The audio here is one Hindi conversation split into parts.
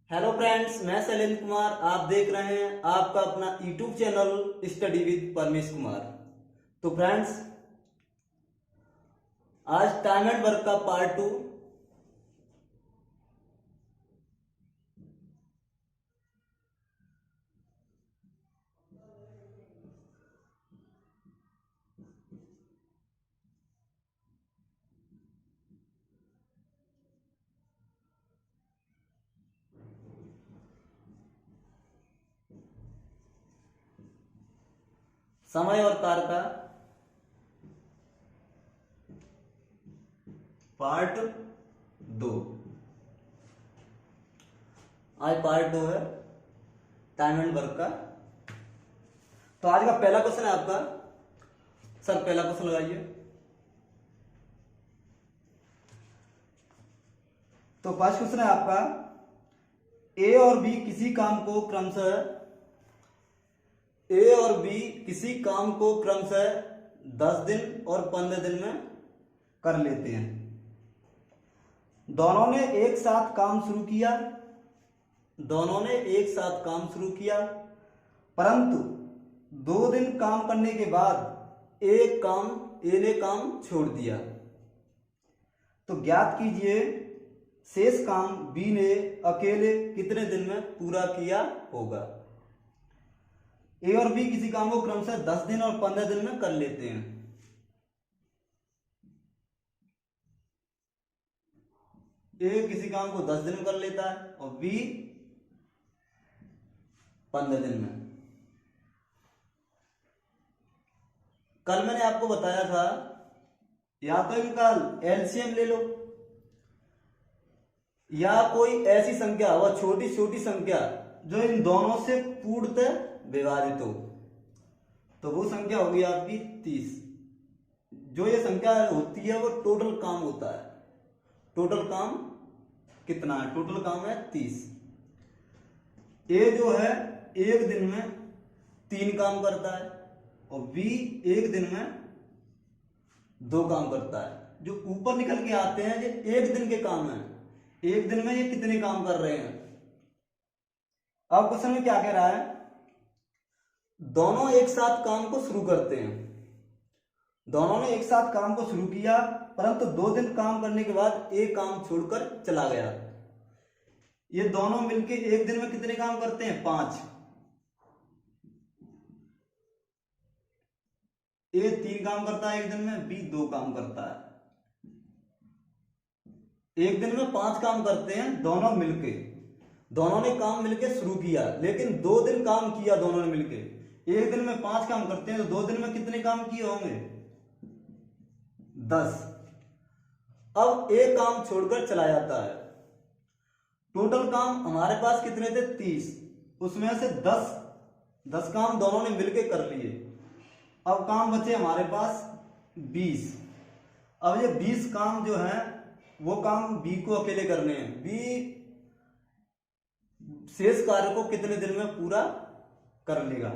हेलो फ्रेंड्स, मैं शैलेंद्र कुमार। आप देख रहे हैं आपका अपना YouTube channel study with Paramesh Kumar. तो फ्रेंड्स, आज टाइम एंड वर्क का पार्ट 2। समय और कार्य का पार्ट 2। आज पार्ट 2 है टाइम एंड वर्क का। तो आज का पहला क्वेश्चन है आपका। सर, पहला क्वेश्चन लगाइए। तो फर्स्ट क्वेश्चन है आपका, ए और बी किसी काम को क्रमशः 10 दिन और 15 दिन में कर लेते हैं। दोनों ने एक साथ काम शुरू किया, परंतु 2 दिन काम करने के बाद ए ने काम छोड़ दिया। तो ज्ञात कीजिए शेष काम बी ने अकेले कितने दिन में पूरा किया होगा। ए और बी किसी काम को क्रमशः 10 दिन और 15 दिन में कर लेते हैं। ए किसी काम को 10 दिन में कर लेता है और बी 15 दिन में। कल मैंने आपको बताया था, या तो इनका एलसीएम ले लो या कोई ऐसी संख्या वह छोटी छोटी संख्या जो इन दोनों से पूर्णतः विभाजित हो। तो वो संख्या होगी आपकी 30। जो ये संख्या होती है वो टोटल काम होता है। टोटल काम कितना है? टोटल काम है 30। ए जो है एक दिन में 3 काम करता है और बी एक दिन में 2 काम करता है। जो ऊपर निकल के आते हैं ये एक दिन के काम है। एक दिन में ये कितने काम कर रहे हैं? अब क्वेश्चन में क्या कह रहा है? दोनों एक साथ काम को शुरू करते हैं। दोनों ने एक साथ काम को शुरू किया, परंतु 2 दिन काम करने के बाद एक काम छोड़कर चला गया। ये दोनों मिलके एक दिन में कितने काम करते हैं? 5। ए 3 काम करता है एक दिन में, बी 2 काम करता है। एक दिन में 5 काम करते हैं दोनों मिलके। दोनों ने काम मिलके शुरू किया, लेकिन 2 दिन काम किया दोनों ने मिलके। एक दिन में 5 काम करते हैं तो 2 दिन में कितने काम किए होंगे? 10। अब एक काम छोड़कर चला जाता है। टोटल काम हमारे पास कितने थे? 30। उसमें से 10 काम दोनों ने मिलके कर लिए। अब काम बचे हमारे पास 20। अब ये 20 काम जो है वो काम बी को अकेले करने हैं। बी शेष कार्य को कितने दिन में पूरा कर लेगा?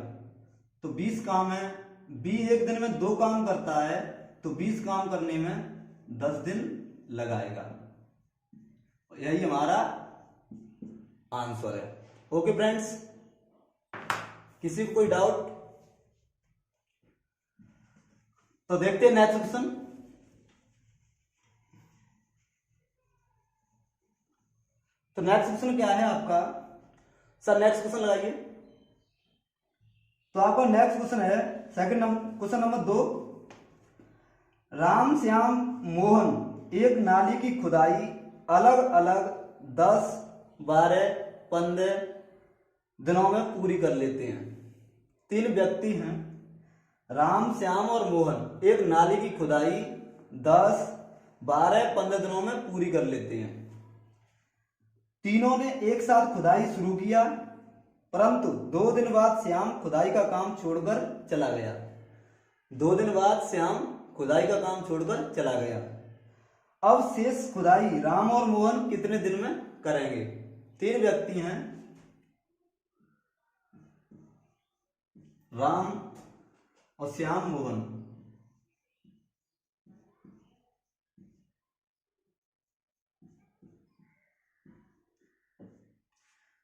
तो 20 काम है। बी एक दिन में 2 काम करता है, तो 20 काम करने में 10 दिन लगाएगा। यही हमारा आंसर है। ओके फ्रेंड्स, किसी को कोई डाउट? तो देखते हैं नेक्स्ट क्वेश्चन। तो नेक्स्ट क्वेश्चन क्या है आपका? सर, नेक्स्ट क्वेश्चन लगाइए। तो आपका नेक्स्ट क्वेश्चन है क्वेश्चन नंबर 2। राम, श्याम, मोहन एक नाली की खुदाई अलग अलग 10, 12, 15 दिनों में पूरी कर लेते हैं। 3 व्यक्ति हैं, राम, श्याम और मोहन। एक नाली की खुदाई 10, 12, 15 दिनों में पूरी कर लेते हैं। तीनों ने एक साथ खुदाई शुरू किया, परंतु 2 दिन बाद श्याम खुदाई का काम छोड़कर चला गया। 2 दिन बाद श्याम खुदाई का काम छोड़कर चला गया। अब शेष खुदाई राम और मोहन कितने दिन में करेंगे? 3 व्यक्ति हैं, राम और श्याम, मोहन।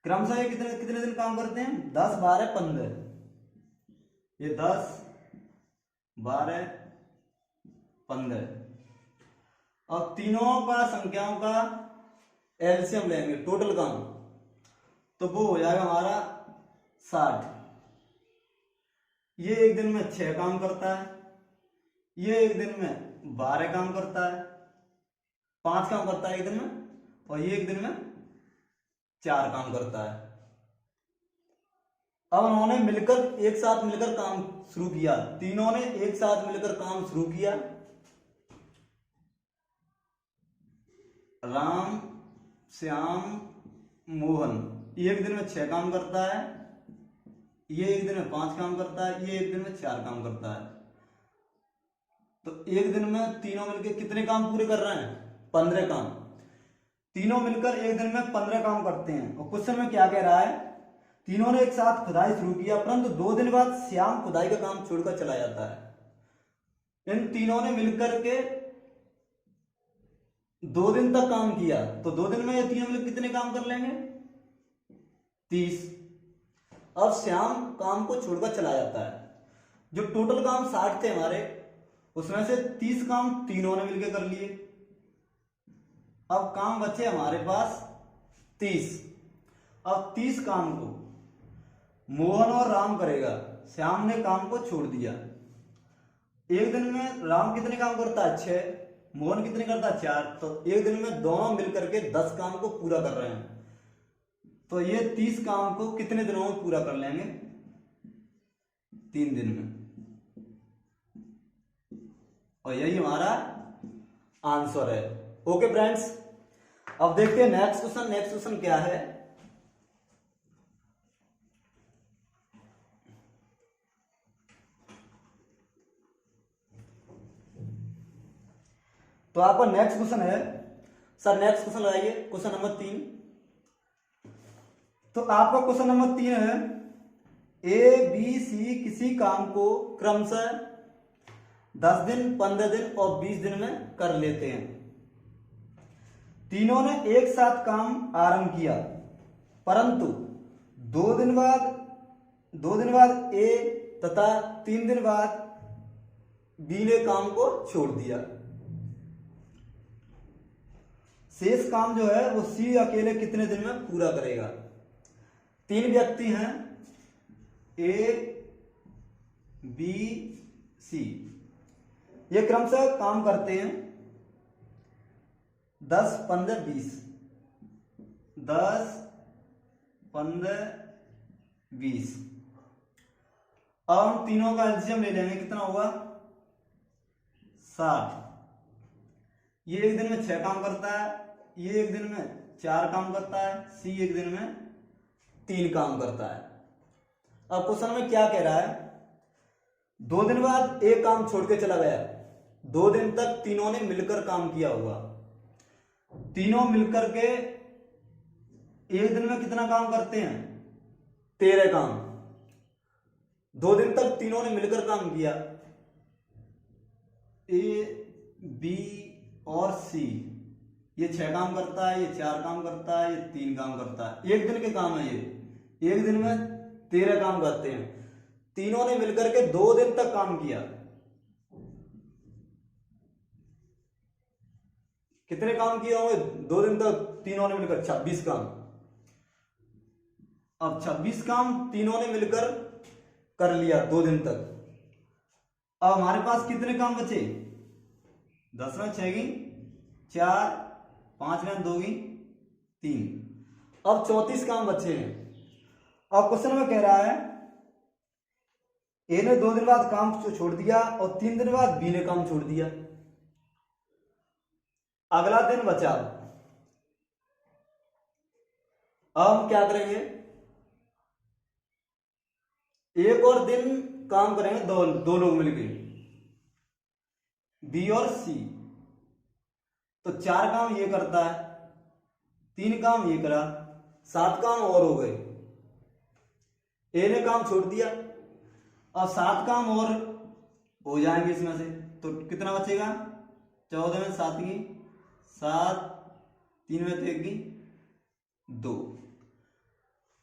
क्रमशः ये कितने कितने दिन काम करते हैं? 10, 12, 15। ये 10, 12, 15 और तीनों का संख्याओं का एलसीएम लेंगे, टोटल काम, तो वो हो जाएगा हमारा 60। ये एक दिन में 6 काम करता है, ये एक दिन में 12 काम करता है, 5 काम करता है एक दिन में, और ये एक दिन में 4 काम करता है। अब उन्होंने मिलकर एक साथ मिलकर काम शुरू किया, तीनों ने एक साथ मिलकर काम शुरू किया। राम, श्याम, मोहन ये एक दिन में 6 काम करता है, ये एक दिन में 5 काम करता है, ये एक दिन में 4 काम करता है। तो एक दिन में तीनों मिलकर कितने काम पूरे कर रहे हैं? 15 काम। तीनों मिलकर एक दिन में 15 काम करते हैं। और क्वेश्चन में क्या कह रहा है? तीनों ने एक साथ खुदाई शुरू किया, परंतु 2 दिन बाद श्याम खुदाई का काम छोड़कर चला जाता है। इन तीनों ने मिलकर के 2 दिन तक काम किया, तो 2 दिन में ये तीनों मिलकर कितने काम कर लेंगे? 30। अब श्याम काम को छोड़कर चला जाता है। जो टोटल काम 60 थे हमारे, उसमें से 30 काम तीनों ने मिलकर कर लिए। अब काम बचे हमारे पास 30। अब 30 काम को मोहन और राम करेगा। श्याम ने काम को छोड़ दिया। एक दिन में राम कितने काम करता है? 6। मोहन कितने करता है? 4। तो एक दिन में दोनों मिलकर के 10 काम को पूरा कर रहे हैं। तो ये 30 काम को कितने दिनों में पूरा कर लेंगे? 3 दिन में। और यही हमारा आंसर है। ओके फ्रेंड्स, अब देखते हैं नेक्स्ट क्वेश्चन। नेक्स्ट क्वेश्चन क्या है? तो आपका नेक्स्ट क्वेश्चन है, सर नेक्स्ट क्वेश्चन लगाइए, क्वेश्चन नंबर 3। तो आपका क्वेश्चन नंबर 3 है, ए बी सी किसी काम को क्रमशः 10 दिन, 15 दिन और 20 दिन में कर लेते हैं। तीनों ने एक साथ काम आरंभ किया, परंतु 2 दिन बाद ए तथा 3 दिन बाद बी ने काम को छोड़ दिया। शेष काम जो है वो सी अकेले कितने दिन में पूरा करेगा? 3 व्यक्ति हैं, ए बी सी, ये क्रमशः काम करते हैं 10, 15, 20। 10, 15, 20। अब हम तीनों का एलसीएम ले लेंगे, कितना हुआ? 60। ये एक दिन में 6 काम करता है, ये एक दिन में 4 काम करता है, सी एक दिन में 3 काम करता है। अब क्वेश्चन में क्या कह रहा है? 2 दिन बाद एक काम छोड़ के चला गया। 2 दिन तक तीनों ने मिलकर काम किया हुआ। तीनों मिलकर के एक दिन में कितना काम करते हैं? 13 काम। 2 दिन तक तीनों ने मिलकर काम किया। ए बी और सी, ये 6 काम करता है, ये 4 काम करता है, ये 3 काम करता है। एक दिन के काम है ये। एक दिन में 13 काम करते हैं। तीनों ने मिलकर के 2 दिन तक काम किया। कितने काम किए होंगे 2 दिन तक तीनों ने मिलकर? 26 काम। अब 26 काम तीनों ने मिलकर कर लिया 2 दिन तक। अब हमारे पास कितने काम बचे? 10 में 6 की 4, 5 में 2 की 3। अब 34 काम बचे हैं। अब क्वेश्चन में कह रहा है, ए ने 2 दिन बाद काम छोड़ दिया और 3 दिन बाद बी ने काम छोड़ दिया। अगला दिन बचा। अब हम क्या करेंगे? एक और दिन काम करेंगे दो लोग मिलकर, बी और सी। तो 4 काम ये करता है, 3 काम ये करा, 7 काम और हो गए। ए ने काम छोड़ दिया और 7 काम और हो जाएंगे इसमें से। तो कितना बचेगा? 14 में 7 की 7, 3 में 1 की 2।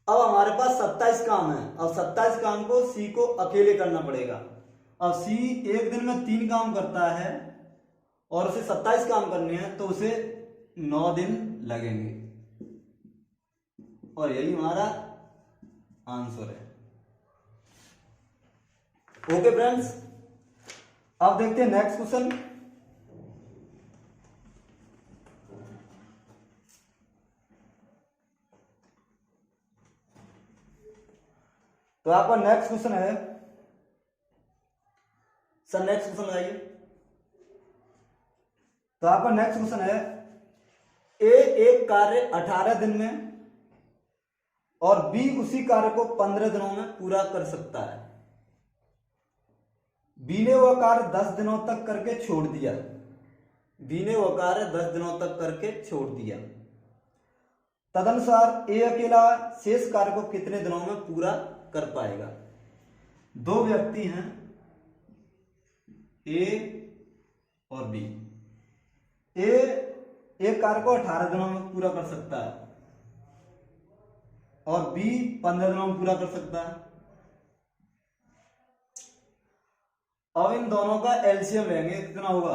अब हमारे पास 27 काम है। अब 27 काम को सी को अकेले करना पड़ेगा। अब सी एक दिन में 3 काम करता है और उसे 27 काम करने हैं, तो उसे 9 दिन लगेंगे और यही हमारा आंसर है। ओके फ्रेंड्स, अब देखते हैं नेक्स्ट क्वेश्चन। तो आपका नेक्स्ट क्वेश्चन है, सर नेक्स्ट क्वेश्चन लगाइए। तो आपका नेक्स्ट क्वेश्चन है, ए एक कार्य 18 दिन में और बी उसी कार्य को 15 दिनों में पूरा कर सकता है। बी ने वह कार्य 10 दिनों तक करके छोड़ दिया। बी ने वह कार्य 10 दिनों तक करके छोड़ दिया। तदनुसार ए अकेला शेष कार्य को कितने दिनों में पूरा कर पाएगा। दो व्यक्ति हैं ए और बी। ए एक कार्य को 18 दिनों में पूरा कर सकता है और बी 15 दिनों में पूरा कर सकता है। अब इन दोनों का एलसीएम लेंगे, कितना होगा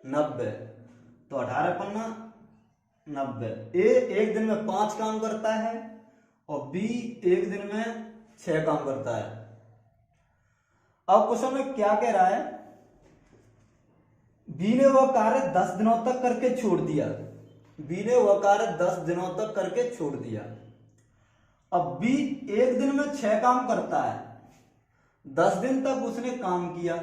90। तो 18 पन्ना 90। ए एक दिन में 5 काम करता है और बी एक दिन में 6 काम करता है। अब क्वेश्चन में क्या कह रहा है, बी ने वह कार्य 10 दिनों तक करके छोड़ दिया। बी ने वह कार्य 10 दिनों तक करके छोड़ दिया। अब बी एक दिन में 6 काम करता है। 10 दिन तक उसने काम किया,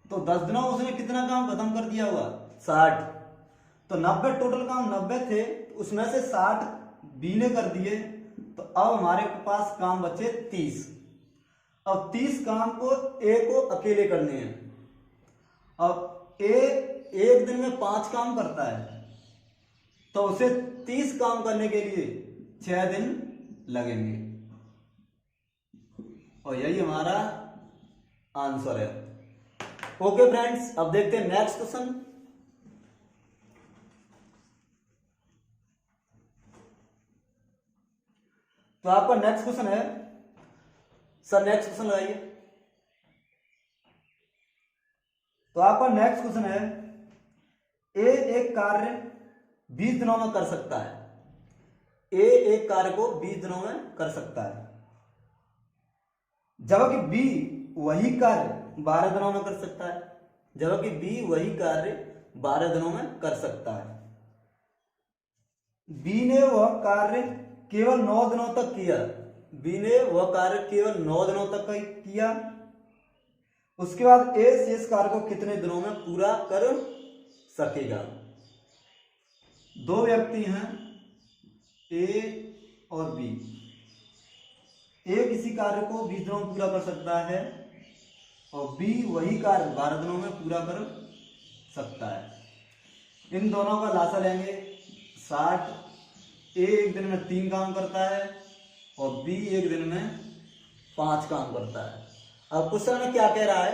तो 10 दिनों में उसने कितना काम खत्म कर दिया हुआ 60। तो 90 टोटल काम 90 थे, उसमें से 60 बी ने कर दिए। तो अब हमारे पास काम बचे 30। अब 30 काम को ए को अकेले करने हैं। अब ए एक दिन में 5 काम करता है, तो उसे 30 काम करने के लिए 6 दिन लगेंगे और यही हमारा आंसर है। ओके फ्रेंड्स, अब देखते हैं नेक्स्ट क्वेश्चन। तो आपका नेक्स्ट क्वेश्चन है, सर नेक्स्ट क्वेश्चन लगाइए। तो आपका नेक्स्ट क्वेश्चन है, ए एक कार्य 20 दिनों में कर सकता है। ए एक कार्य को 20 दिनों में कर सकता है, जबकि बी वही कार्य 12 दिनों में कर सकता है। जबकि बी वही कार्य 12 दिनों में कर सकता है। बी ने वह कार्य केवल 9 दिनों तक किया। बी ने वह कार्य केवल 9 दिनों तक किया। उसके बाद ए शेष कार्य को कितने दिनों में पूरा कर सकेगा। दो व्यक्ति हैं ए और बी। ए किसी कार्य को 20 दिनों में पूरा कर सकता है और बी वही कार्य 12 दिनों में पूरा कर सकता है। इन दोनों का लासा लेंगे 60। ए एक दिन में 3 काम करता है और बी एक दिन में 5 काम करता है। अब क्वेश्चन में क्या कह रहा है,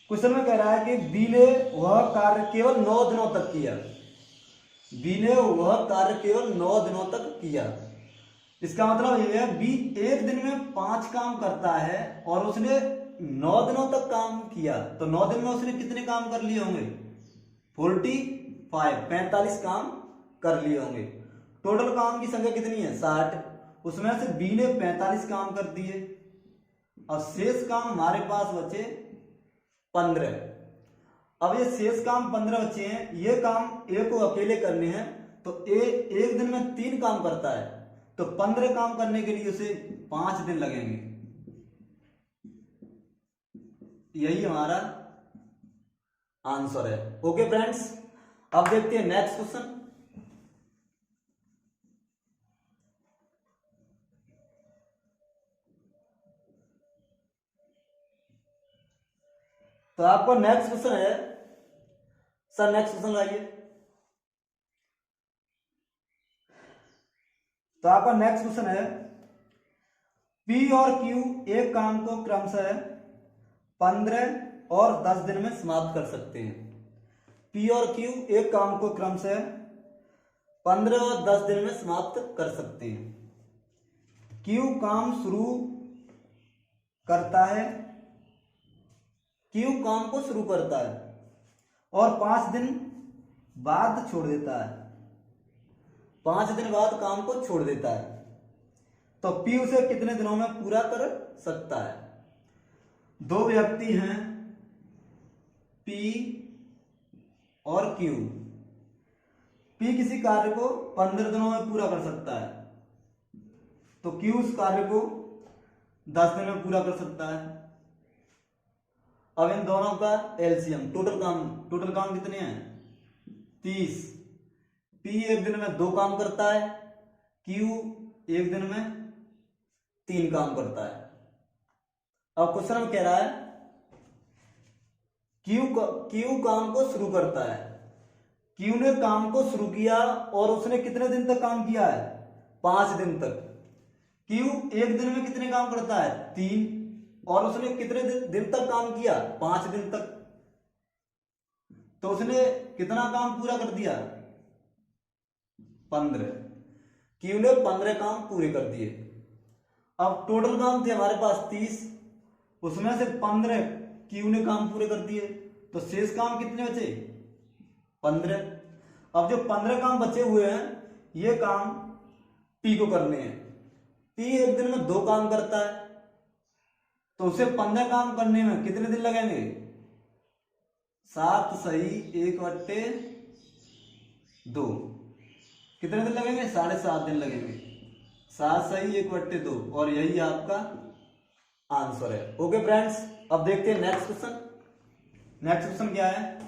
क्वेश्चन में कह रहा है कि बी ने वह कार्य केवल 9 दिनों तक किया। बी ने वह कार्य केवल 9 दिनों तक किया। इसका मतलब यह है बी एक दिन में 5 काम करता है और उसने 9 दिनों तक काम किया। तो 9 दिन में उसने कितने काम कर लिए होंगे 45 काम कर लिए होंगे। टोटल काम की संख्या कितनी है 60। उसमें से बी ने 45 काम कर दिए और शेष काम हमारे पास बचे 15। अब ये शेष काम 15 बचे हैं, ये काम ए को अकेले करने हैं। तो ए एक दिन में 3 काम करता है, तो 15 काम करने के लिए उसे 5 दिन लगेंगे। यही हमारा आंसर है। ओके फ्रेंड्स, अब देखते हैं नेक्स्ट क्वेश्चन। तो आपका नेक्स्ट क्वेश्चन है, सर नेक्स्ट क्वेश्चन लाइए। तो आपका नेक्स्ट क्वेश्चन है, पी और क्यू एक काम को क्रमशः 15 और 10 दिन में समाप्त कर सकते हैं। P और Q एक काम को क्रम से 15 और 10 दिन में समाप्त कर सकते हैं। Q काम शुरू करता है, Q काम को शुरू करता है और 5 दिन बाद छोड़ देता है, 5 दिन बाद काम को छोड़ देता है। तो P उसे कितने दिनों में पूरा कर सकता है? दो व्यक्ति हैं P और Q। P किसी कार्य को 15 दिनों में पूरा कर सकता है, तो Q उस कार्य को 10 दिन में पूरा कर सकता है। अब इन दोनों का एलसीएम, टोटल काम कितने हैं? 30। P एक दिन में 2 काम करता है, Q एक दिन में 3 काम करता है। अब क्वेश्चन में कह रहा है Q काम को शुरू करता है। Q ने काम को शुरू किया और उसने कितने दिन तक काम किया है? 5 दिन तक। Q एक दिन में कितने काम करता है? 3। और उसने कितने दिन तक काम किया? 5 दिन तक। तो उसने कितना काम पूरा कर दिया? 15। Q ने 15 काम पूरे कर दिए। अब टोटल काम थे हमारे पास 30, उसमें से 15 Q ने काम पूरे कर दिए, तो शेष काम कितने बचे? 15। अब जो 15 काम बचे हुए हैं ये काम P को करने हैं। P एक दिन में 2 काम करता है, तो उसे 15 काम करने में कितने दिन लगेंगे? 7 सही 1/2। कितने दिन लगेंगे? 7.5 दिन लगेंगे। 7 सही 1/2 और यही आपका आंसर है। ओके फ्रेंड्स, अब देखते हैं नेक्स्ट क्वेश्चन। नेक्स्ट क्वेश्चन क्या है?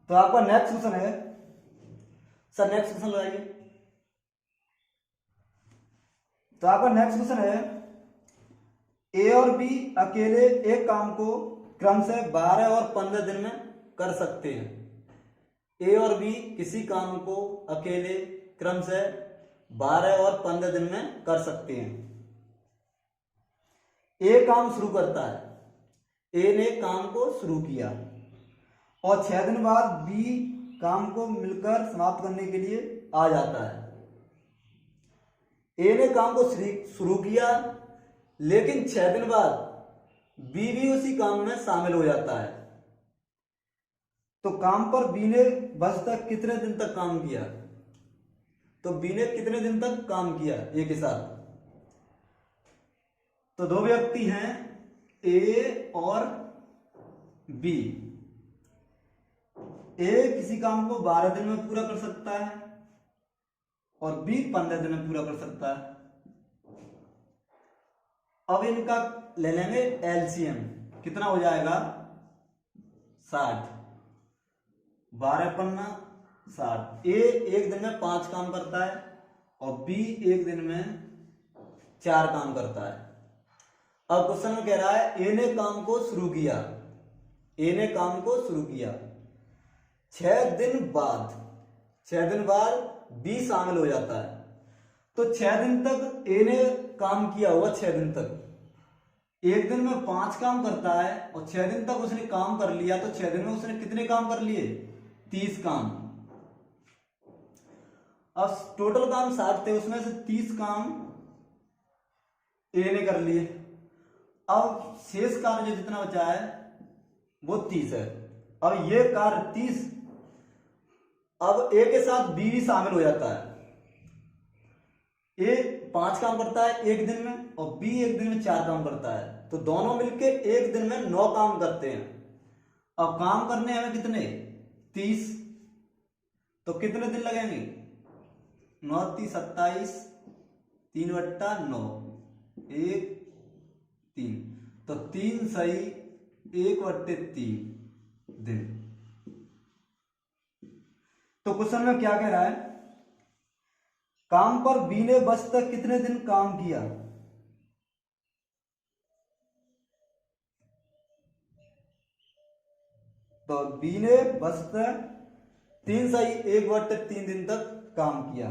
तो आपका नेक्स्ट क्वेश्चन है, सर नेक्स्ट क्वेश्चन लगाइए। तो आपका नेक्स्ट क्वेश्चन है, ए और बी अकेले एक काम को क्रम से 12 और 15 दिन में कर सकते हैं। ए और बी किसी काम को अकेले क्रम से 12 और 15 दिन में कर सकते हैं। ए काम शुरू करता है, ए ने काम को शुरू किया और 6 दिन बाद बी काम को मिलकर समाप्त करने के लिए आ जाता है। ए ने काम को शुरू किया, लेकिन 6 दिन बाद बी भी उसी काम में शामिल हो जाता है। तो काम पर बी ने बस तक कितने दिन तक काम किया? तो बी ने कितने दिन तक काम किया ए के साथ? तो दो व्यक्ति हैं ए और बी। ए किसी काम को 12 दिन में पूरा कर सकता है और बी 15 दिन में पूरा कर सकता है। अब इनका ले लेंगे एलसीएम, कितना हो जाएगा? 60। 12 पन्ना 60। ए एक दिन में 5 काम करता है और बी एक दिन में 4 काम करता है। अब क्वेश्चन में कह रहा है ए ने काम को शुरू किया, ए ने काम को शुरू किया, 6 दिन बाद बी शामिल हो जाता है। तो 6 दिन तक ए ने काम किया हुआ, 6 दिन तक एक दिन में 5 काम करता है और 6 दिन तक उसने काम कर लिया, तो 6 दिन में उसने कितने काम कर लिए? 30 काम। अब टोटल काम 60 थे, उसमें से 30 काम ए ने कर लिए। अब शेष कार्य जो जितना बचा है वो 30 है। अब ये कार्य 30, अब ए के साथ बी भी शामिल हो जाता है। ए 5 काम करता है एक दिन में और बी एक दिन में 4 काम करता है, तो दोनों मिलके एक दिन में 9 काम करते हैं। अब काम करने हमें कितने? 30। तो कितने दिन लगेंगे? 9 30 27, 3/9, 1 3, तो 3 सही 1/3 दिन। तो क्वेश्चन में क्या कह रहा है? काम पर बी ने बस तक कितने दिन काम किया? तो बी ने बस तक 3 सही 1/3 दिन तक काम किया।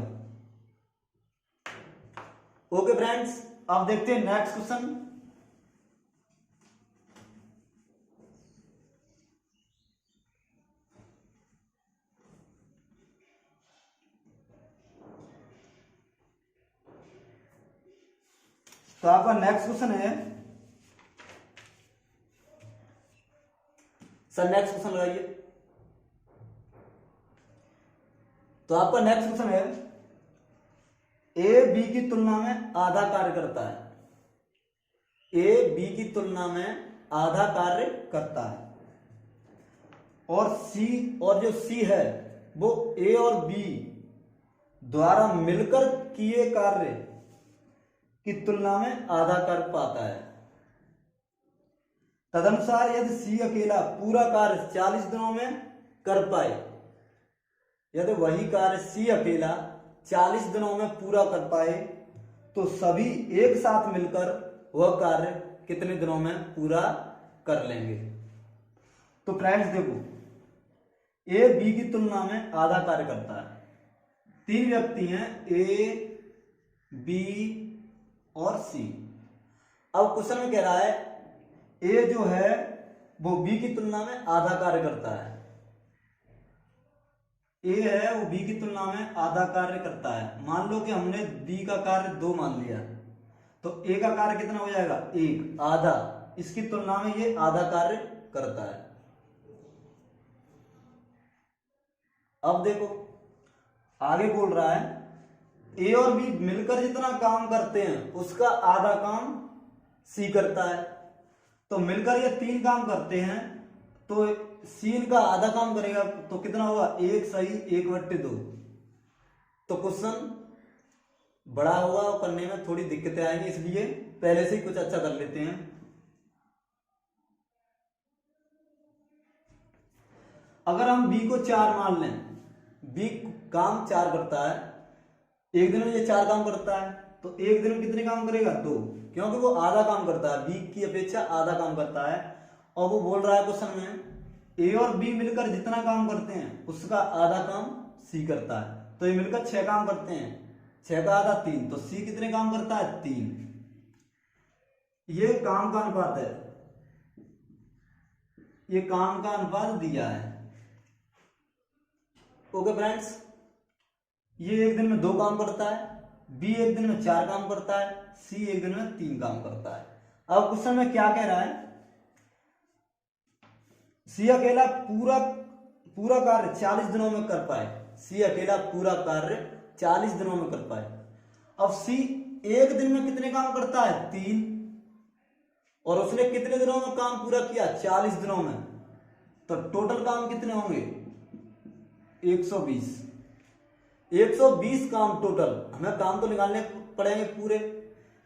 ओके फ्रेंड्स, अब देखते हैं नेक्स्ट क्वेश्चन। तो आपका नेक्स्ट क्वेश्चन है, सर नेक्स्ट क्वेश्चन लगाइए। तो आपका नेक्स्ट क्वेश्चन है, ए बी की तुलना में आधा कार्य करता है। ए बी की तुलना में आधा कार्य करता है और सी, और जो सी है वो ए और बी द्वारा मिलकर किए कार्य की तुलना में आधा कर पाता है। तदनुसार यदि सी अकेला पूरा कार्य 40 दिनों में कर पाए, यदि वही कार्य सी अकेला 40 दिनों में पूरा कर पाए, तो सभी एक साथ मिलकर वह कार्य कितने दिनों में पूरा कर लेंगे। तो फ्रेंड्स देखो, ए बी की तुलना में आधा कार्य करता है। 3 व्यक्ति हैं, ए बी और सी। अब क्वेश्चन में कह रहा है ए जो है वो बी की तुलना में आधा कार्य करता है। ए है वो बी की तुलना में आधा कार्य करता है। मान लो कि हमने बी का कार्य 2 मान लिया, तो ए का कार्य कितना हो जाएगा 1, आधा। इसकी तुलना में ये आधा कार्य करता है। अब देखो आगे बोल रहा है, ए और बी मिलकर जितना काम करते हैं उसका आधा काम सी करता है। तो मिलकर ये 3 काम करते हैं, तो सी इनका आधा काम करेगा, तो कितना होगा 1 सही 1/2। तो क्वेश्चन बड़ा होगा और करने में थोड़ी दिक्कतें आएंगी, इसलिए पहले से ही कुछ अच्छा कर लेते हैं। अगर हम बी को 4 मान लें, बी काम 4 करता है, एक दिन में ये 4 काम करता है, तो एक दिन में कितने काम करेगा 2, क्योंकि वो आधा काम करता है, बी की अपेक्षा आधा काम करता है। और वो बोल रहा है क्वेश्चन में ए और बी मिलकर जितना काम करते हैं उसका आधा काम सी करता है। तो ये मिलकर 6 काम करते हैं, 6 का आधा 3, तो सी कितने काम करता है 3। ये काम का अनुपात है, ये काम का अनुपात दिया है। ओके फ्रेंड्स, ये एक दिन में 2 काम करता है, बी एक दिन में 4 काम करता है, सी एक दिन में 3 काम करता है। अब क्वेश्चन में क्या कह रहा है, सी अकेला पूरा कार्य 40 दिनों में कर पाए। सी अकेला पूरा कार्य 40 दिनों में कर पाए। अब सी एक दिन में कितने काम करता है 3, और उसने कितने दिनों में काम पूरा किया 40 दिनों में, तो टोटल काम कितने होंगे 120। 120 काम टोटल, हमें काम तो निकालने पड़ेंगे पूरे।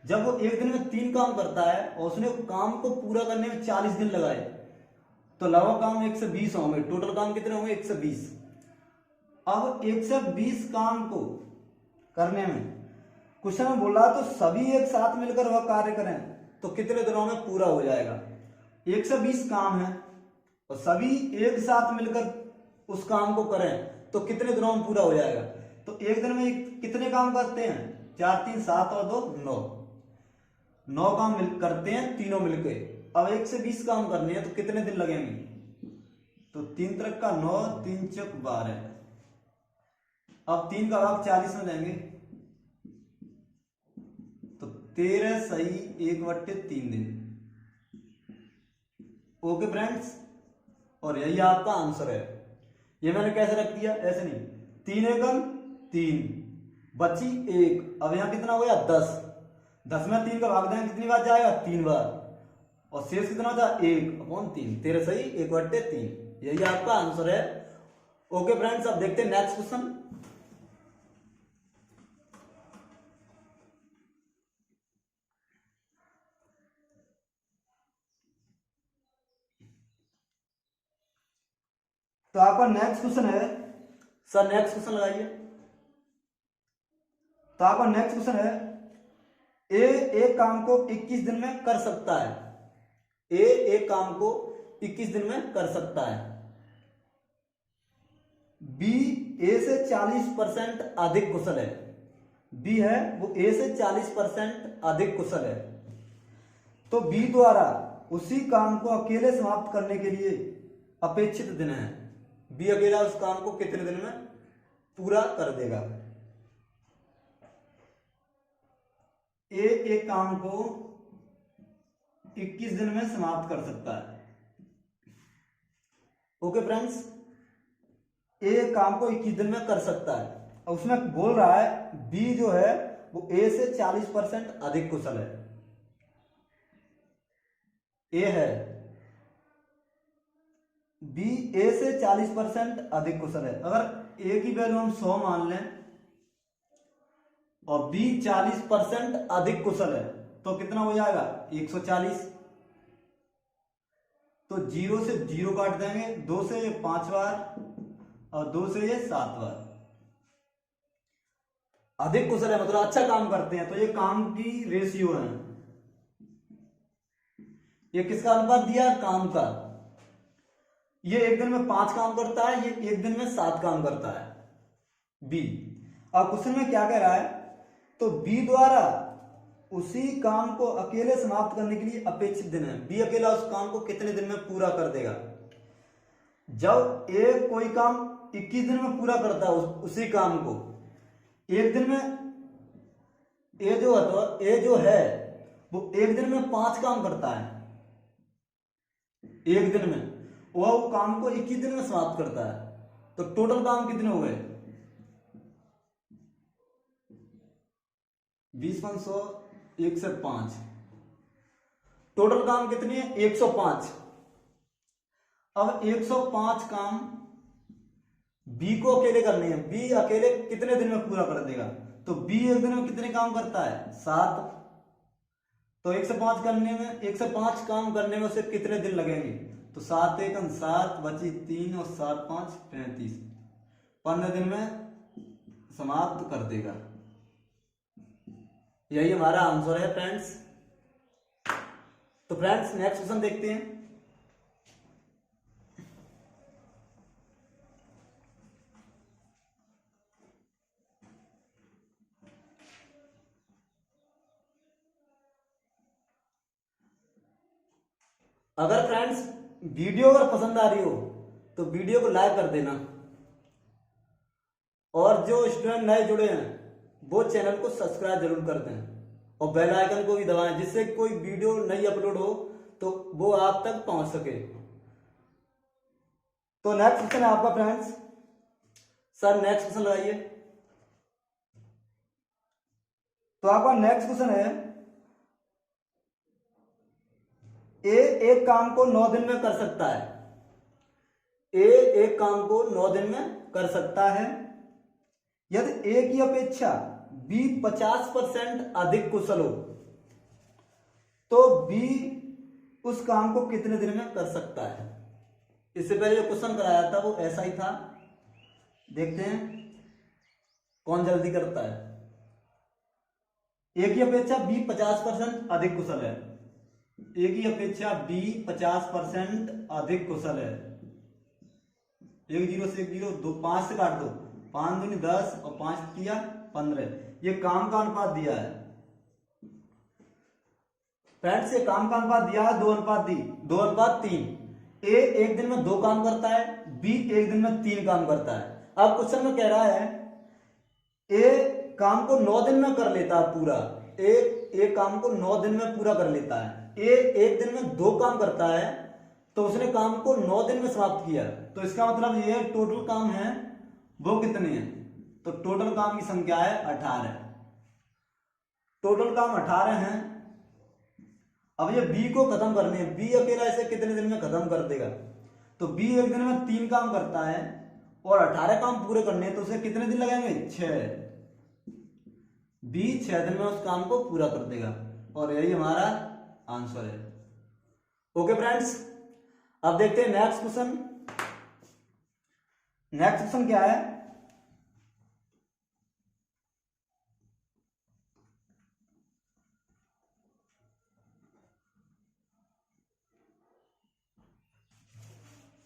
जब वो एक दिन में 3 काम करता है और उसने काम को पूरा करने में 40 दिन लगाए, तो लगभग काम 120 होंगे। टोटल काम कितने होंगे 120। अब 120 काम को करने में क्वेश्चन में बोला तो सभी एक साथ मिलकर वह कार्य करें तो कितने दिनों में पूरा हो जाएगा। 120 काम है और सभी एक साथ मिलकर उस काम को करें तो कितने दिनों में पूरा हो जाएगा। तो एक दिन में कितने काम करते हैं 4 3 7 और 2 9 काम करते हैं तीनों मिलकर। अब 120 काम करने हैं तो कितने दिन लगेंगे, तो 3 त्रिक का 9, 3 चौक 12। अब 3 का भाग 40 में देंगे तो 13 सही 1/3 दिन। ओके फ्रेंड्स, और यही आपका आंसर है। ये मैंने कैसे रख दिया, ऐसे नहीं, 3 एकम 3 बची 1। अब यहां कितना हो गया 10। 10 में 3 का भाग देंगे कितनी बार जाएगा 3 बार, और शेष कितना था 1/3। 13 सही 1/3, यही आपका आंसर है। ओके फ्रेंड्स, अब देखते हैं नेक्स्ट क्वेश्चन। तो आपका नेक्स्ट क्वेश्चन है, सर नेक्स्ट क्वेश्चन लगाइए। तो आपका नेक्स्ट क्वेश्चन है, ए एक काम को 21 दिन में कर सकता है। ए एक काम को 21 दिन में कर सकता है। बी ए से 40% अधिक कुशल है। बी है वो ए से 40% अधिक कुशल है, तो बी द्वारा उसी काम को अकेले समाप्त करने के लिए अपेक्षित दिन है। बी अकेला उस काम को कितने दिन में पूरा कर देगा। ए एक काम को 21 दिन में समाप्त कर सकता है। ओके फ्रेंड्स, ए काम को 21 दिन में कर सकता है और उसमें बोल रहा है बी जो है वो ए से 40% अधिक कुशल है। ए है बी ए से 40% अधिक कुशल है। अगर ए की वैल्यू हम 100 मान लें और बी 40% अधिक कुशल है तो कितना हो जाएगा 140। तो 0 से 0 काट देंगे, 2 से ये 5 बार और 2 से ये 7 बार। अधिक कुशल है मतलब अच्छा काम करते हैं, तो ये काम की रेशियो है। ये किसका अनुपात दिया? काम का। ये एक दिन में 5 काम करता है, ये एक दिन में 7 काम करता है बी। अब क्वेश्चन में क्या कह रहा है, तो बी द्वारा उसी काम को अकेले समाप्त करने के लिए अपेक्षित दिन है। बी अकेला उस काम को कितने दिन में पूरा कर देगा। जब ए कोई काम 21 दिन में पूरा करता है उसी काम को, एक दिन में ए जो है वो एक दिन में 5 काम करता है एक दिन में, वो काम को 21 दिन में समाप्त करता है। तो टोटल काम कितने हो गए 20 500 1 से 5, टोटल काम कितने हैं 105। अब 105 काम बी को अकेले करने हैं। बी अकेले कितने दिन में पूरा कर देगा, तो बी एक दिन में कितने काम करता है 7। तो 105 करने में 105 काम करने में उसे कितने दिन लगेंगे, तो 7 1 7 बची 3 और 7 5 35, 15 दिन में समाप्त कर देगा। यही हमारा आंसर है फ्रेंड्स। तो फ्रेंड्स नेक्स्ट क्वेश्चन देखते हैं। अगर फ्रेंड्स वीडियो अगर पसंद आ रही हो तो वीडियो को लाइक कर देना, और जो स्टूडेंट नए जुड़े हैं वो चैनल को सब्सक्राइब जरूर कर दें और बेल आइकन को भी दबाएं, जिससे कोई वीडियो नई अपलोड हो तो वो आप तक पहुंच सके। तो नेक्स्ट क्वेश्चन है आपका फ्रेंड्स। सर नेक्स्ट क्वेश्चन लगाइए। तो आपका नेक्स्ट क्वेश्चन है, ए एक काम को 9 दिन में कर सकता है। ए एक काम को 9 दिन में कर सकता है यदि ए की अपेक्षा बी 50% अधिक कुशल हो, तो बी उस काम को कितने दिन में कर सकता है। इससे पहले जो क्वेश्चन कराया था वो ऐसा ही था, देखते हैं कौन जल्दी करता है। ए की अपेक्षा बी 50% अधिक कुशल है। ए की अपेक्षा बी 50% अधिक कुशल है। 1 0 से 1 0 2 5 से काट दो, 5 दूनी 10 और 5 किया 15। ये काम का अनुपात दिया है फ्रेंड्स, ये काम का अनुपात दिया है 2:3। ए एक दिन में 2 काम करता है, बी एक दिन में 3 काम करता है। अब क्वेश्चन में कह रहा है ए काम को 9 दिन में कर लेता है पूरा। ए काम को 9 दिन में पूरा कर लेता है। ए एक दिन में 2 काम करता है तो उसने काम को 9 दिन में समाप्त किया। तो इसका मतलब ये टोटल काम है वो कितने हैं, तो टोटल काम की संख्या है 18। टोटल काम 18 हैं। अब ये बी को खत्म करने हैं। बी अकेला इसे कितने दिन में खत्म कर देगा, तो बी एक दिन में 3 काम करता है और 18 काम पूरे करने हैं, तो उसे कितने दिन लगेंगे 6। बी 6 दिन में उस काम को पूरा कर देगा और यही हमारा आंसर है। ओके फ्रेंड्स, अब देखते हैं नेक्स्ट क्वेश्चन। नेक्स्ट क्वेश्चन क्या है,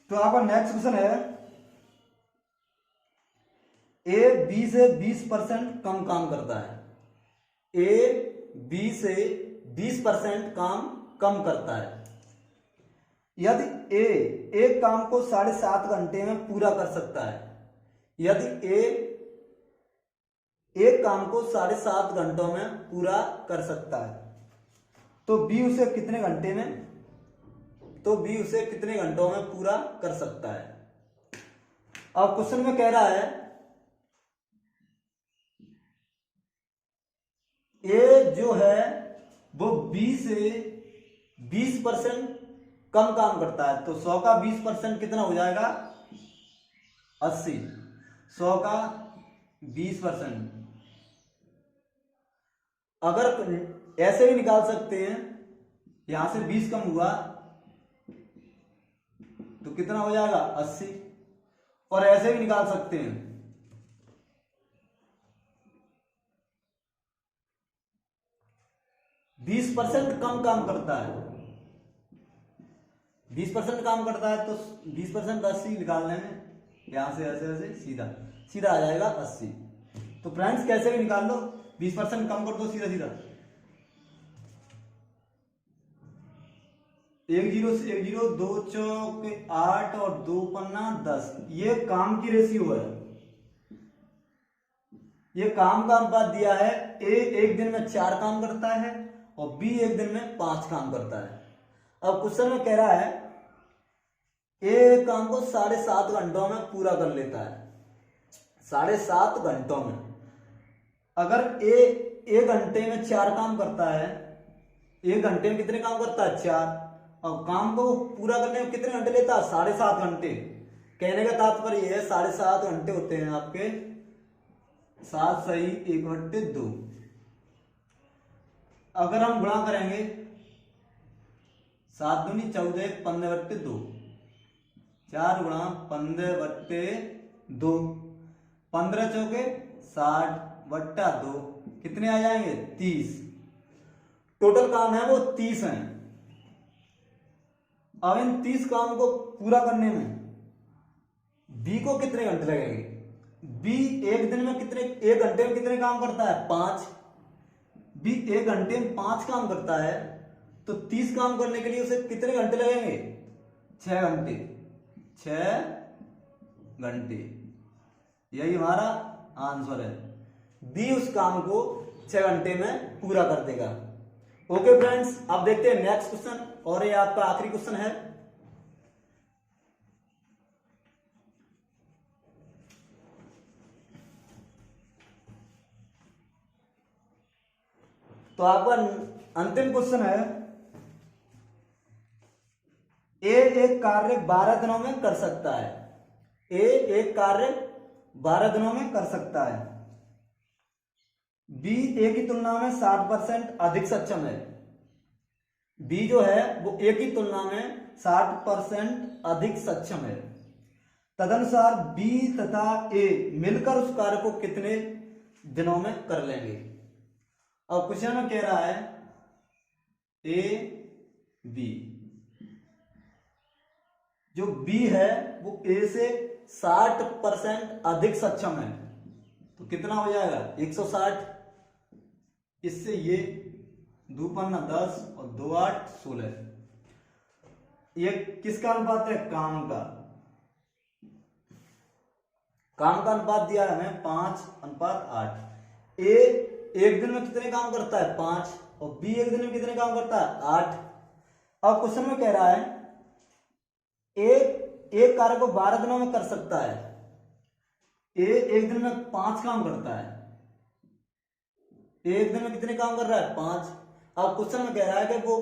तो आपका नेक्स्ट क्वेश्चन है ए बी से 20% कम काम करता है। ए बी से 20% काम कम करता है। यदि ए एक काम को 7.5 घंटे में पूरा कर सकता है, यदि ए एक काम को 7.5 घंटों में पूरा कर सकता है, तो बी उसे कितने घंटे में, तो बी उसे कितने घंटों में पूरा कर सकता है। अब क्वेश्चन में कह रहा है ए जो है वो बी से 20% कम काम करता है, तो 100 का 20% कितना हो जाएगा 80। 100 का 20%, अगर ऐसे भी निकाल सकते हैं, यहां से 20 कम हुआ तो कितना हो जाएगा 80, और ऐसे भी निकाल सकते हैं, बीस परसेंट कम काम करता है, 20% काम करता है तो 20% 80 निकालने में यहां से ऐसे ऐसे सीधा सीधा आ जाएगा 80। तो फ्रेंड्स कैसे भी निकाल लो, 20% कम कर दो सीधा सीधा, 1 0 से 1 0, 2 चौक 8 और 2 पन्ना 10, ये काम की रेशियो है, ये काम का अनुपात दिया है। ए एक दिन में 4 काम करता है और बी एक दिन में 5 काम करता है। अब क्वेश्चन में कह रहा है ए काम को 7.5 घंटों में पूरा कर लेता है, 7.5 घंटों में। अगर ए एक घंटे में 4 काम करता है, एक घंटे में कितने काम करता है 4, और काम को पूरा करने में कितने घंटे लेता है 7.5 घंटे। कहने का तात्पर्य यह है 7.5 घंटे होते हैं आपके 7 सही 1/2। अगर हम गुणा करेंगे 7 दूनी 14, 15/2, 4 गुणा 15/2, 15 चौके 60/2, कितने आ जाएंगे 30। टोटल काम है वो 30 है। अब इन 30 काम को पूरा करने में बी को कितने घंटे लगेंगे, बी एक दिन में कितने, एक घंटे में कितने काम करता है 5, बी एक घंटे में 5 काम करता है, तो 30 काम करने के लिए उसे कितने घंटे लगेंगे 6 घंटे, 6 घंटे। यही हमारा आंसर है, बी उस काम को 6 घंटे में पूरा कर देगा। ओके फ्रेंड्स, अब देखते हैं नेक्स्ट क्वेश्चन, और ये आपका आखिरी क्वेश्चन है। तो आपका अंतिम क्वेश्चन है, ए एक कार्य 12 दिनों में कर सकता है, ए एक कार्य 12 दिनों में कर सकता है, बी ए की तुलना में 60% अधिक सक्षम है, बी जो है वो ए की तुलना में 60% अधिक सक्षम है, तदनुसार बी तथा ए मिलकर उस कार्य को कितने दिनों में कर लेंगे। अब क्वेश्चन में कह रहा है ए बी, जो बी है वो ए से 60% अधिक सक्षम है, तो कितना हो जाएगा 160, इससे ये 2 पन्ना 10 और 2 8 16, ये किसका अनुपात है काम का अनुपात दिया है हमें 5:8। ए एक दिन में कितने काम करता है 5, और बी एक दिन में कितने काम करता है 8। अब क्वेश्चन में कह रहा है एक कार्य को 12 दिनों में कर सकता है, ए एक दिन में 5 काम करता है, एक दिन में कितने काम कर रहा है 5। अब क्वेश्चन में कह रहा है कि वो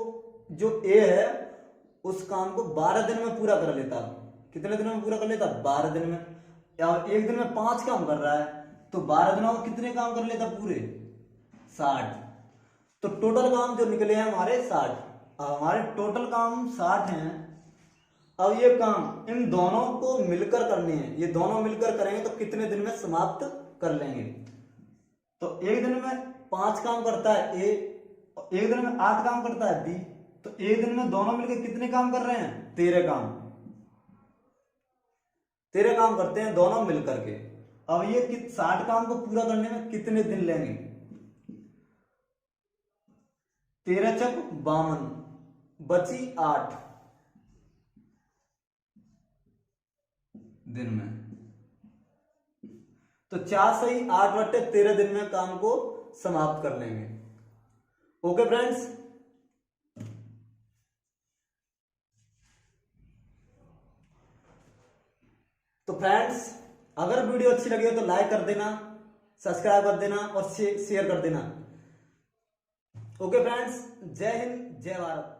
जो ए है उस काम को 12 दिन में पूरा कर लेता, कितने दिनों में पूरा कर लेता 12 दिन में, या एक दिन में 5 काम कर रहा है, तो 12 दिनों में कितने काम कर लेता पूरे 60। तो टोटल काम जो निकले हैं हमारे 60, हमारे टोटल काम 60 हैं। अब ये काम इन दोनों को मिलकर करने हैं, ये दोनों मिलकर करेंगे तो कितने दिन में समाप्त कर लेंगे। तो एक दिन में 5 काम करता है ए, एक दिन में 8 काम करता है बी, तो एक दिन में दोनों मिलकर कितने काम कर रहे हैं 13 काम, 13 काम करते हैं दोनों मिलकर के। अब ये 60 काम को पूरा करने में कितने दिन लेंगे, 13 चक 52, बची 8 दिन में। तो 4 सही 8/13 दिन में काम को समाप्त कर लेंगे। ओके फ्रेंड्स, तो फ्रेंड्स अगर वीडियो अच्छी लगी हो तो लाइक कर देना, सब्सक्राइब कर देना और शेयर कर देना। ओके फ्रेंड्स, जय हिंद जय भारत।